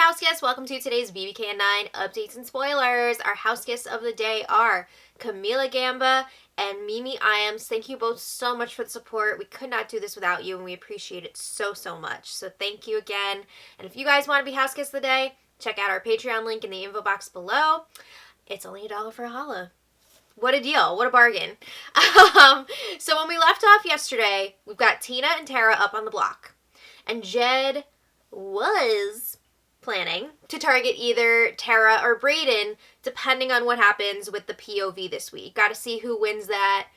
house guests, welcome to today's bbcan 9 updates and spoilers. Our house guests of the day are Camila Gamba and Mimi Iams. Thank you both so much for the support. We could not do this without you, and we appreciate it so much. So thank you again. And if you guys want to be house guests of the day, check out our Patreon link in the info box below. It's only $1 for a holla. What a deal. What a bargain. So when we left off yesterday, we've got Tina and Tara up on the block. And Jed was planning to target either Tara or Brayden, depending on what happens with the POV this week. Got to see who wins that,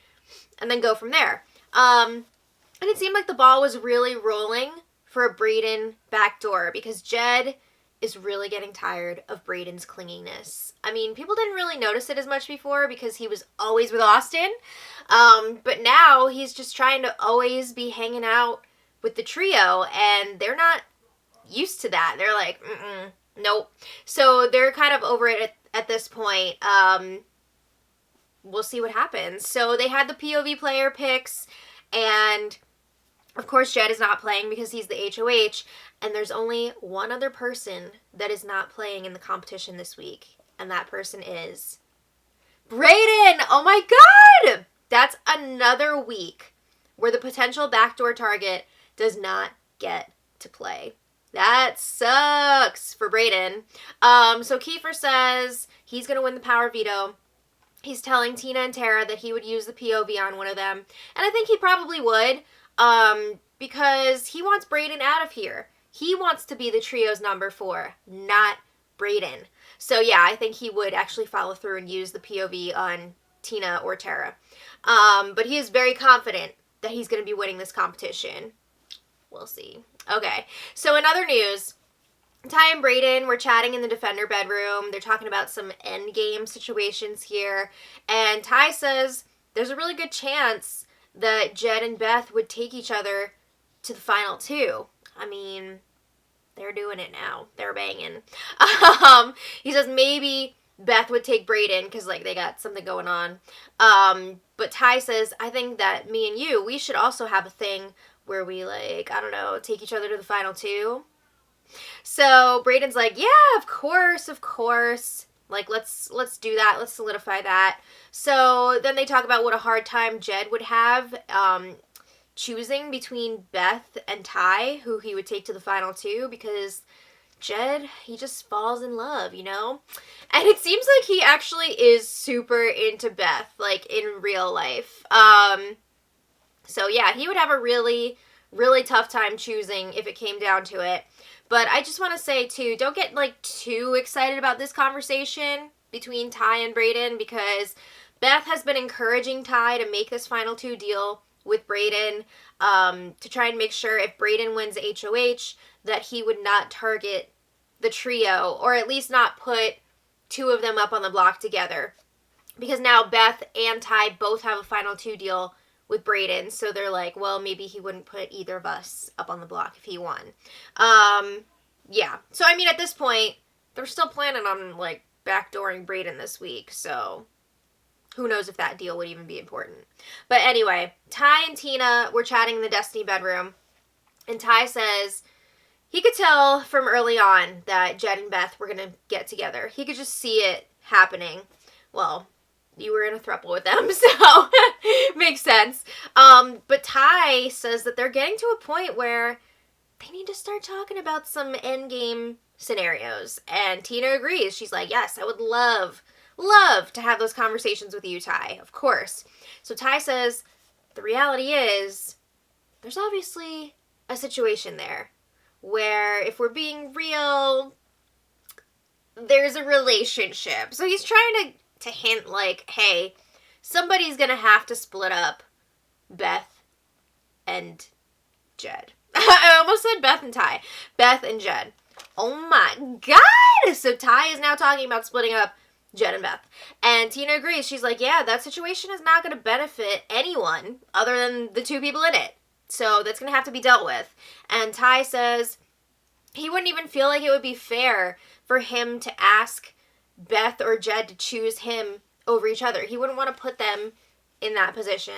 and then go from there. And it seemed like the ball was really rolling for a Brayden backdoor, because Jed is really getting tired of Brayden's clinginess. I mean, people didn't really notice it as much before because he was always with Austin. But now he's just trying to always be hanging out with the trio, and they're not used to that. They're like, nope. So they're kind of over it at this point. We'll see what happens. So they had the POV player picks, and of course Jed is not playing because he's the HOH, and there's only one other person that is not playing in the competition this week, and that person is Brayden. Oh my god! That's another week where the potential backdoor target does not get to play. That sucks for Brayden. So Kiefer says he's going to win the power veto. He's telling Tina and Tara that he would use the POV on one of them. And I think he probably would, because he wants Brayden out of here. He wants to be the trio's number 4, not Brayden. So yeah, I think he would actually follow through and use the POV on Tina or Tara. But he is very confident that he's going to be winning this competition. We'll see. Okay, so in other news, Ty and Brayden were chatting in the Defender bedroom. They're talking about some endgame situations here. And Ty says there's a really good chance that Jed and Beth would take each other to the final 2. I mean, they're doing it now. They're banging. He says maybe Beth would take Brayden because, like, they got something going on. But Ty says, I think that me and you, we should also have a thing where we, like, I don't know, take each other to the final 2. So Brayden's like, yeah, of course. Like, let's do that. Let's solidify that. So then they talk about what a hard time Jed would have choosing between Beth and Ty, who he would take to the final 2, because Jed, he just falls in love, you know? And it seems like he actually is super into Beth, like, in real life. So yeah, he would have a really tough time choosing if it came down to it. But I just want to say, too, don't get, like, too excited about this conversation between Ty and Brayden, because Beth has been encouraging Ty to make this final 2 deal with Brayden, to try and make sure if Brayden wins HOH that he would not target the trio, or at least not put 2 of them up on the block together. Because now Beth and Ty both have a final 2 deal with Brayden, so they're like, well, maybe he wouldn't put either of us up on the block if he won. Yeah. So, I mean, at this point, they're still planning on, like, backdooring Brayden this week, so who knows if that deal would even be important. But anyway, Ty and Tina were chatting in the Destiny bedroom, and Ty says he could tell from early on that Jed and Beth were going to get together. He could just see it happening. Well, you were in a throuple with them, so makes sense. But Ty says that they're getting to a point where they need to start talking about some endgame scenarios. And Tina agrees. She's like, yes, I would love to have those conversations with you, Ty, of course. So Ty says, the reality is, there's obviously a situation there where, if we're being real, there's a relationship. So he's trying to hint, like, hey, somebody's gonna have to split up Beth and Jed. I almost said Beth and Ty. Beth and Jed. Oh my god! So Ty is now talking about splitting up Jed and Beth. And Tina agrees. She's like, yeah, that situation is not going to benefit anyone other than the 2 people in it. So that's going to have to be dealt with. And Ty says he wouldn't even feel like it would be fair for him to ask Beth or Jed to choose him over each other. He wouldn't want to put them in that position.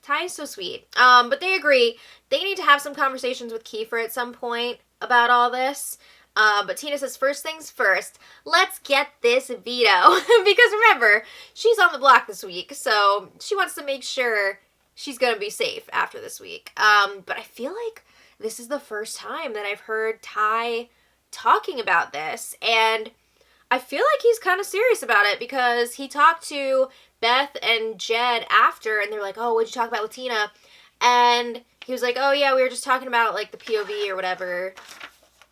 Ty is so sweet. But they agree. They need to have some conversations with Kiefer at some point about all this. But Tina says, first things first, let's get this veto. Because remember, she's on the block this week, so she wants to make sure she's going to be safe after this week. But I feel like this is the first time that I've heard Ty talking about this, and I feel like he's kind of serious about it because he talked to Beth and Jed after, and they're like, oh, what'd you talk about with Tina? And he was like, oh, yeah, we were just talking about, like, the POV or whatever,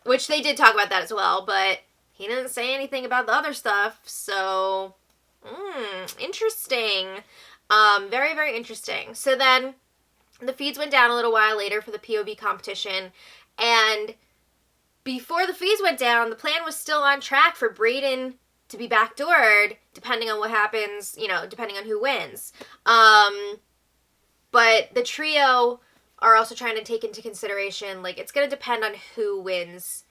which they did talk about that as well, but he didn't say anything about the other stuff, so, interesting. Very, very interesting. So then the feeds went down a little while later for the POV competition, and before the feeds went down, the plan was still on track for Brayden to be backdoored, depending on what happens, depending on who wins. But the trio are also trying to take into consideration, like, it's going to depend on who wins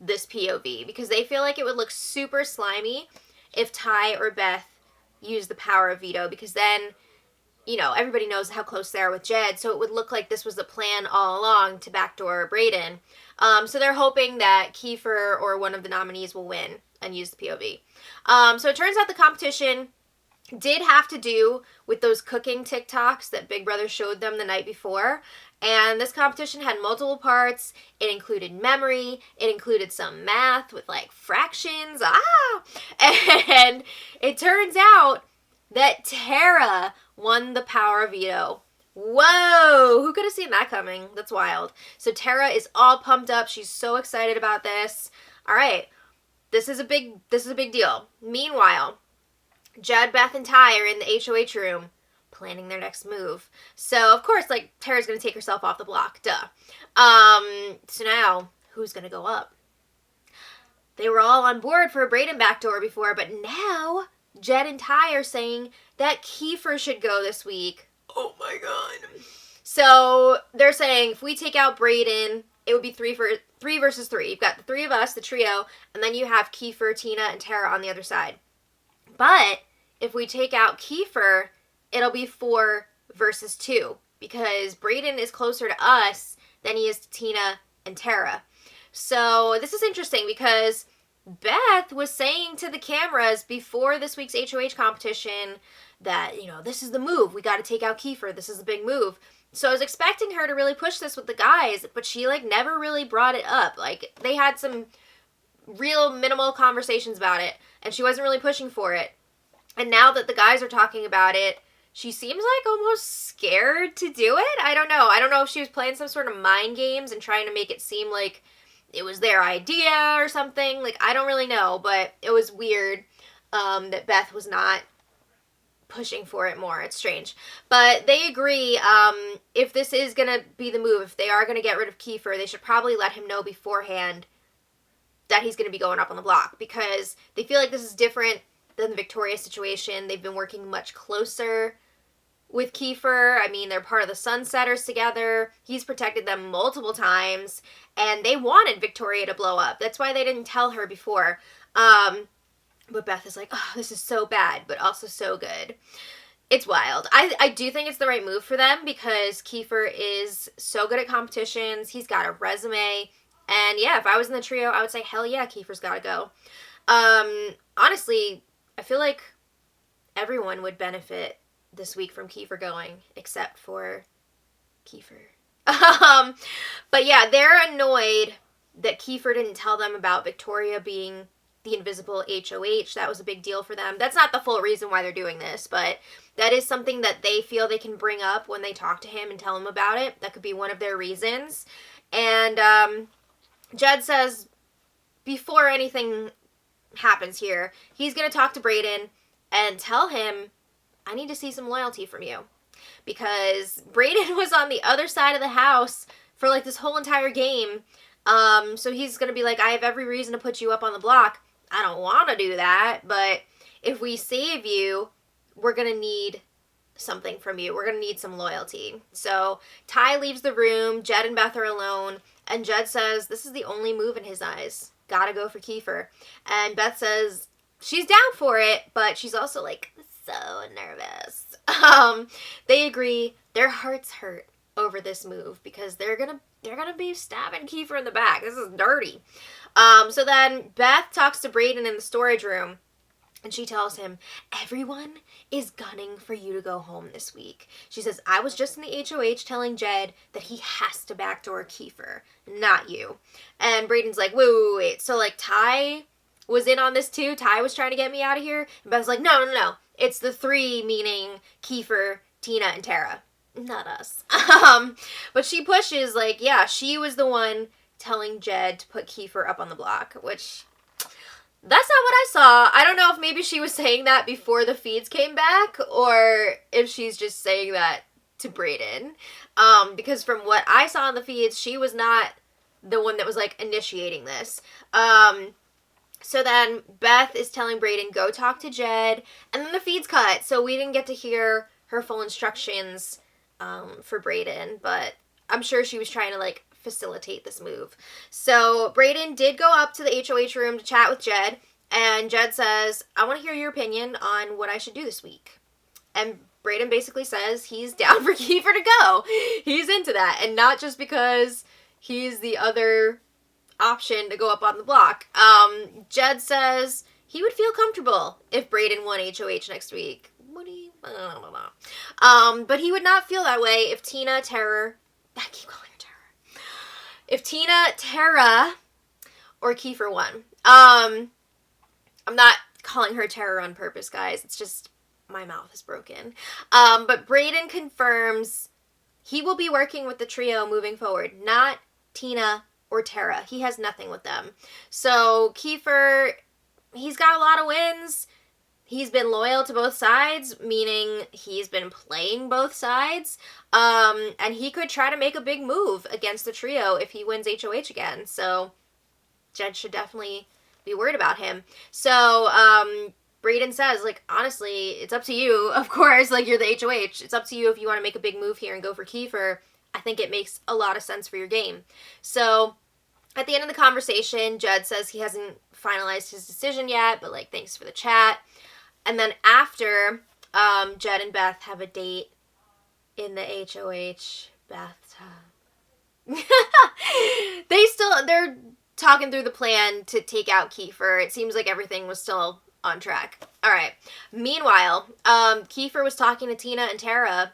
this POV, because they feel like it would look super slimy if Ty or Beth use the power of veto, because then, everybody knows how close they are with Jed, so it would look like this was the plan all along to backdoor Brayden. So they're hoping that Kiefer or one of the nominees will win and use the POV. So it turns out the competition did have to do with those cooking TikToks that Big Brother showed them the night before. And this competition had multiple parts. It included memory. It included some math with, like, fractions. And it turns out that Tara won the power of veto. Whoa! Who could have seen that coming? That's wild. So Tara is all pumped up. She's so excited about this. All right. This is a big deal. Meanwhile, Jed, Beth, and Ty are in the HOH room planning their next move. So, of course, like, Tara's going to take herself off the block. Duh. So now, who's going to go up? They were all on board for a Brayden backdoor before, but now Jed and Ty are saying that Kiefer should go this week. Oh my god. So they're saying if we take out Brayden, it would be three versus three. You've got the three of us, the trio, and then you have Kiefer, Tina, and Tara on the other side. But if we take out Kiefer, it'll be 4 versus 2, because Brayden is closer to us than he is to Tina and Tara. So this is interesting because Beth was saying to the cameras before this week's HOH competition that, this is the move. We got to take out Kiefer. This is a big move. So I was expecting her to really push this with the guys, but she, like, never really brought it up. Like, they had some real minimal conversations about it, and she wasn't really pushing for it. And now that the guys are talking about it, she seems like almost scared to do it. I don't know. I don't know if she was playing some sort of mind games and trying to make it seem like it was their idea or something. Like, I don't really know, but it was weird that Beth was not pushing for it more. It's strange. But they agree, if this is going to be the move, if they are going to get rid of Kiefer, they should probably let him know beforehand that he's going to be going up on the block, because they feel like this is different than the Victoria situation. They've been working much closer with Kiefer. I mean, they're part of the Sunsetters together. He's protected them multiple times, and they wanted Victoria to blow up. That's why they didn't tell her before. But Beth is like, oh, this is so bad, but also so good. It's wild. I do think it's the right move for them, because Kiefer is so good at competitions. He's got a resume. And yeah, if I was in the trio, I would say, hell yeah, Kiefer's got to go. Honestly, I feel like everyone would benefit this week from Kiefer going, except for Kiefer. But yeah, they're annoyed that Kiefer didn't tell them about Victoria being the invisible HOH. That was a big deal for them. That's not the full reason why they're doing this, but that is something that they feel they can bring up when they talk to him and tell him about it. That could be one of their reasons. And Jed says before anything happens here, he's going to talk to Brayden and tell him, I need to see some loyalty from you. Because Brayden was on the other side of the house for, like, this whole entire game. So he's going to be like, I have every reason to put you up on the block. I don't want to do that, but if we save you, we're going to need something from you. We're going to need some loyalty. So Ty leaves the room. Jed and Beth are alone. And Jed says this is the only move in his eyes. Gotta go for Kiefer. And Beth says she's down for it, but she's also, like, so nervous. They agree. Their hearts hurt over this move because they're gonna be stabbing Kiefer in the back. This is dirty. So then Beth talks to Brayden in the storage room, and she tells him, everyone is gunning for you to go home this week. She says, I was just in the HOH telling Jed that he has to backdoor Kiefer, not you. And Brayden's like, wait. So, like, Ty was in on this too? Ty was trying to get me out of here? And Beth's like, no. It's the three, meaning Kiefer, Tina, and Tara. Not us. But she pushes, like, yeah, she was the one telling Jed to put Kiefer up on the block, which... that's not what I saw. I don't know if maybe she was saying that before the feeds came back, or if she's just saying that to Brayden. Because from what I saw in the feeds, she was not the one that was, like, initiating this. So then Beth is telling Brayden, go talk to Jed, and then the feeds cut, so we didn't get to hear her full instructions for Brayden, but I'm sure she was trying to, like, facilitate this move. So Brayden did go up to the HOH room to chat with Jed, and Jed says, I want to hear your opinion on what I should do this week. And Brayden basically says he's down for Kiefer to go. He's into that, and not just because he's the other option to go up on the block. Jed says he would feel comfortable if Brayden won HOH next week. I don't know. But he would not feel that way if Tina, Tara, I keep calling her Tara. If Tina, Tara, or Kiefer won. I'm not calling her Tara on purpose, guys. It's just my mouth is broken. But Brayden confirms he will be working with the trio moving forward, not Tina or Tara. He has nothing with them. So Kiefer, he's got a lot of wins. He's been loyal to both sides, meaning he's been playing both sides. And he could try to make a big move against the trio if he wins HOH again. So Jed should definitely be worried about him. So Brayden says, like, honestly, it's up to you. Of course, like, you're the HOH. It's up to you if you want to make a big move here and go for Kiefer. I think it makes a lot of sense for your game. So at the end of the conversation, Jed says he hasn't finalized his decision yet, but, like, thanks for the chat. And then after, Jed and Beth have a date in the HOH bathtub. They're talking through the plan to take out Kiefer. It seems like everything was still on track. All right. Meanwhile, Kiefer was talking to Tina and Tara,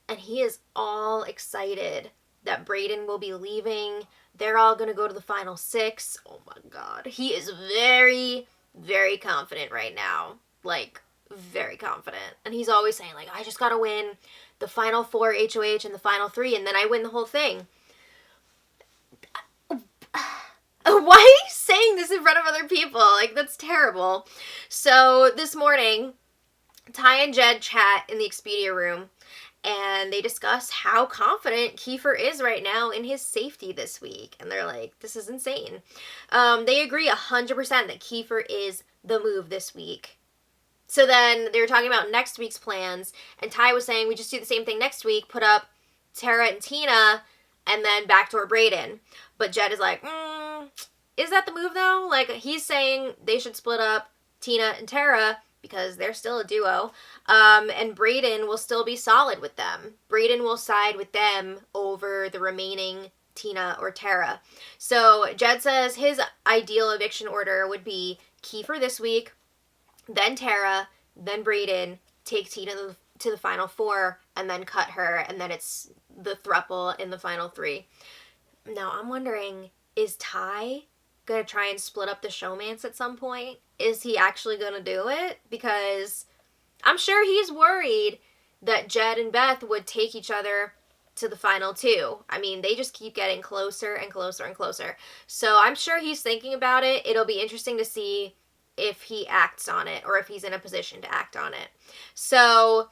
and he is all excited that Brayden will be leaving. They're all going to go to the final 6. Oh my God. He is very, very confident right now. Like, very confident. And he's always saying, like, I just got to win the final 4 HOH and the final 3, and then I win the whole thing. Why are you saying this in front of other people? Like, that's terrible. So this morning, Ty and Jed chat in the Expedia room, and they discuss how confident Kiefer is right now in his safety this week. And they're like, this is insane. They agree 100% that Kiefer is the move this week. So then they were talking about next week's plans, and Ty was saying we just do the same thing next week, put up Tara and Tina, and then backdoor Brayden. But Jed is like, is that the move though? Like, he's saying they should split up Tina and Tara because they're still a duo, and Brayden will still be solid with them. Brayden will side with them over the remaining Tina or Tara. So Jed says his ideal eviction order would be Kiefer this week, then Tara, then Brayden, take Tina to the final 4, and then cut her, and then it's the throuple in the final 3. Now, I'm wondering, is Ty going to try and split up the showmance at some point? Is he actually going to do it? Because I'm sure he's worried that Jed and Beth would take each other to the final 2. I mean, they just keep getting closer and closer and closer. So I'm sure he's thinking about it. It'll be interesting to see if he acts on it or if he's in a position to act on it. So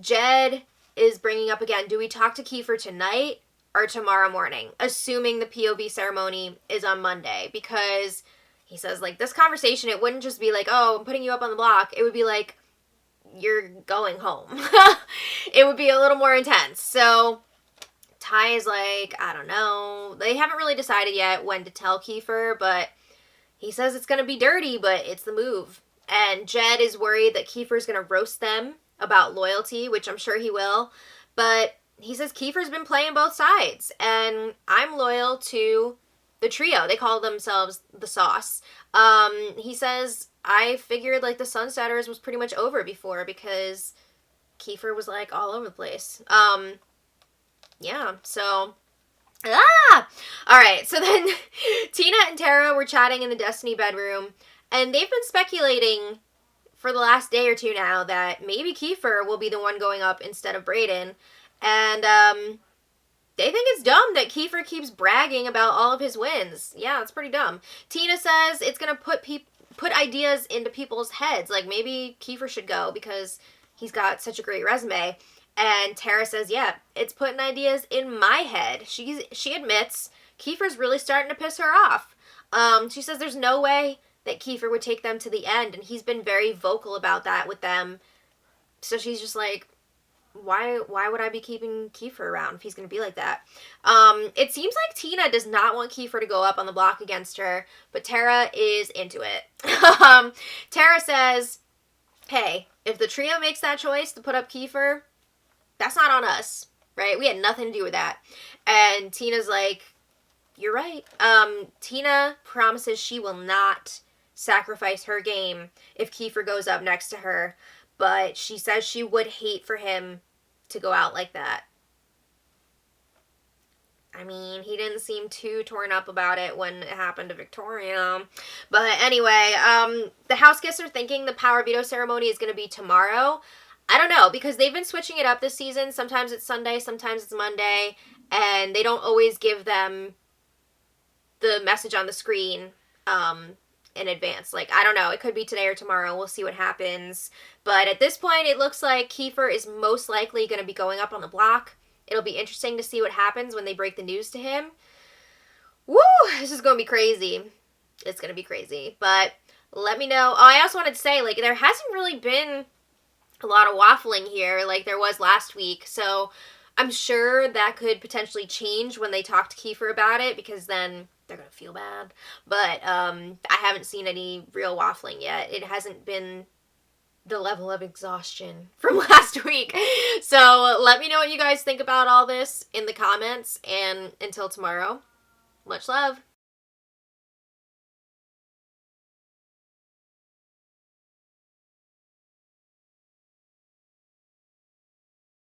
Jed is bringing up again, do we talk to Kiefer tonight or tomorrow morning, assuming the POV ceremony is on Monday? Because he says, like, this conversation, it wouldn't just be like, oh, I'm putting you up on the block. It would be like, you're going home. It would be a little more intense. So Ty is like, I don't know. They haven't really decided yet when to tell Kiefer, but he says it's going to be dirty, but it's the move. And Jed is worried that Kiefer's going to roast them about loyalty, which I'm sure he will. But he says Kiefer's been playing both sides, and I'm loyal to the trio. They call themselves the Sauce. He says, I figured like the Sunsetters was pretty much over before because Kiefer was like all over the place. Yeah, so alright, so then Tina and Tara were chatting in the Destiny bedroom, and they've been speculating for the last day or two now that maybe Kiefer will be the one going up instead of Brayden. And they think it's dumb that Kiefer keeps bragging about all of his wins. Yeah, it's pretty dumb. Tina says it's going to put ideas into people's heads. Like, maybe Kiefer should go because he's got such a great resume. And Tara says, yeah, it's putting ideas in my head. She admits Kiefer's really starting to piss her off. She says there's no way that Kiefer would take them to the end, and he's been very vocal about that with them. So she's just like, why would I be keeping Kiefer around if he's going to be like that? It seems like Tina does not want Kiefer to go up on the block against her, but Tara is into it. Tara says, hey, if the trio makes that choice to put up Kiefer, that's not on us, right? We had nothing to do with that. And Tina's like, you're right. Tina promises she will not sacrifice her game if Kiefer goes up next to her, but she says she would hate for him to go out like that. I mean, he didn't seem too torn up about it when it happened to Victoria. But anyway, the house guests are thinking the power veto ceremony is going to be tomorrow. I don't know, because they've been switching it up this season. Sometimes it's Sunday, sometimes it's Monday, and they don't always give them the message on the screen in advance. Like, I don't know, it could be today or tomorrow. We'll see what happens. But at this point, it looks like Kiefer is most likely going to be going up on the block. It'll be interesting to see what happens when they break the news to him. Woo! This is going to be crazy. It's going to be crazy. But let me know. Oh, I also wanted to say, like, there hasn't really been a lot of waffling here like there was last week. So I'm sure that could potentially change when they talk to Kiefer about it, because then they're going to feel bad. But I haven't seen any real waffling yet. It hasn't been the level of exhaustion from last week. So let me know what you guys think about all this in the comments. And until tomorrow, much love.